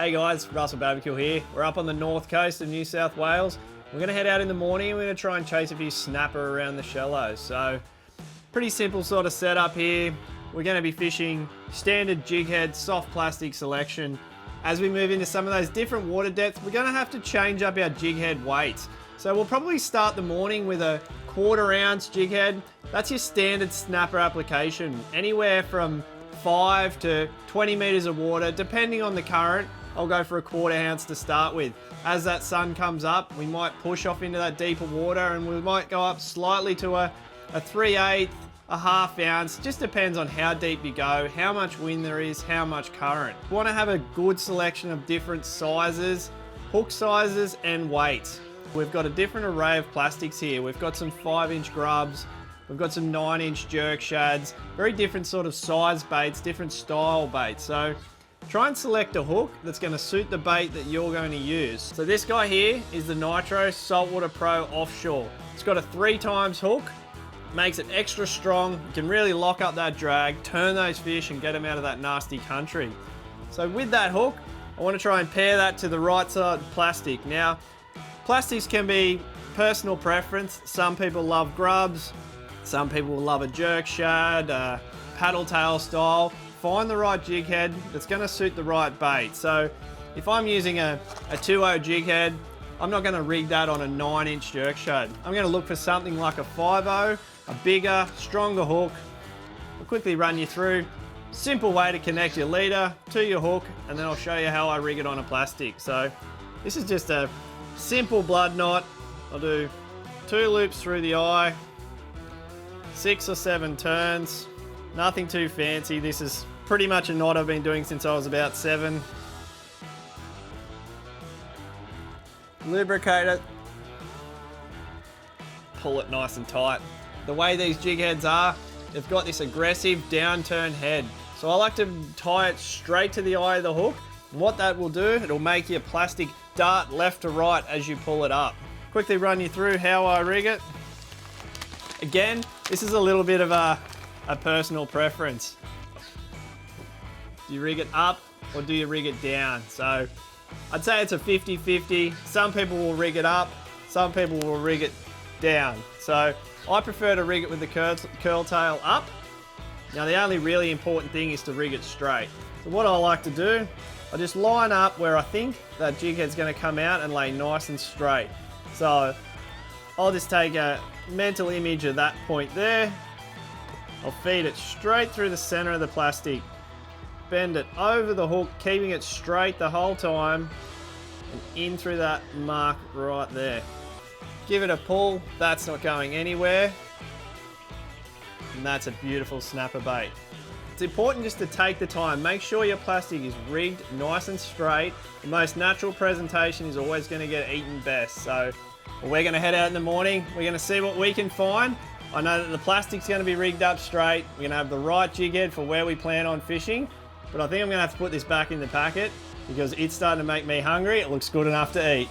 Hey guys, Russell Babekuhl here. We're up on the north coast of New South Wales. We're going to head out in the morning and we're going to try and chase a few snapper around the shallows. So, pretty simple sort of setup here. We're going to be fishing standard jighead, soft plastic selection. As we move into some of those different water depths, we're going to have to change up our jighead weights. So we'll probably start the morning with a 1/4 ounce jighead. That's your standard snapper application. Anywhere from 5 to 20 meters of water, depending on the current. I'll go for a 1/4 ounce to start with. As that sun comes up, we might push off into that deeper water and we might go up slightly to a 3/8, a 1/2 ounce. Just depends on how deep you go, how much wind there is, how much current. You want to have a good selection of different sizes, hook sizes and weights. We've got a different array of plastics here. We've got some 5-inch grubs, we've got some 9-inch jerk shads, very different sort of size baits, different style baits. So try and select a hook that's going to suit the bait that you're going to use. So this guy here is the Nitro Saltwater Pro Offshore. It's got a 3x hook, makes it extra strong. You can really lock up that drag, turn those fish and get them out of that nasty country. So with that hook, I want to try and pair that to the right side plastic. Now, plastics can be personal preference. Some people love grubs, some people will love a jerk shad, paddle tail style. Find the right jig head that's going to suit the right bait. So if I'm using a 2.0 jig head, I'm not going to rig that on a 9-inch jerk shad. I'm going to look for something like a 5.0, a bigger, stronger hook. I'll quickly run you through. Simple way to connect your leader to your hook, and then I'll show you how I rig it on a plastic. So this is just a simple blood knot. I'll do 2 loops through the eye, 6 or 7 turns. Nothing too fancy. This is pretty much a knot I've been doing since I was about 7. Lubricate it. Pull it nice and tight. The way these jig heads are, they've got this aggressive downturn head. So I like to tie it straight to the eye of the hook. And what that will do, it'll make your plastic dart left to right as you pull it up. Quickly run you through how I rig it. Again, this is a little bit of a personal preference. Do you rig it up or do you rig it down? So I'd say it's a 50-50. Some people will rig it up, some people will rig it down. So I prefer to rig it with the curl tail up. Now the only really important thing is to rig it straight. So what I like to do, I just line up where I think that jig head's going to come out and lay nice and straight. So I'll just take a mental image of that point there. I'll feed it straight through the center of the plastic. Bend it over the hook, keeping it straight the whole time, and in through that mark right there. Give it a pull, that's not going anywhere. And that's a beautiful snapper bait. It's important just to take the time, make sure your plastic is rigged nice and straight. The most natural presentation is always going to get eaten best. So we're going to head out in the morning, we're going to see what we can find. I know that the plastic's going to be rigged up straight. We're going to have the right jig head for where we plan on fishing. But I think I'm going to have to put this back in the packet because it's starting to make me hungry. It looks good enough to eat.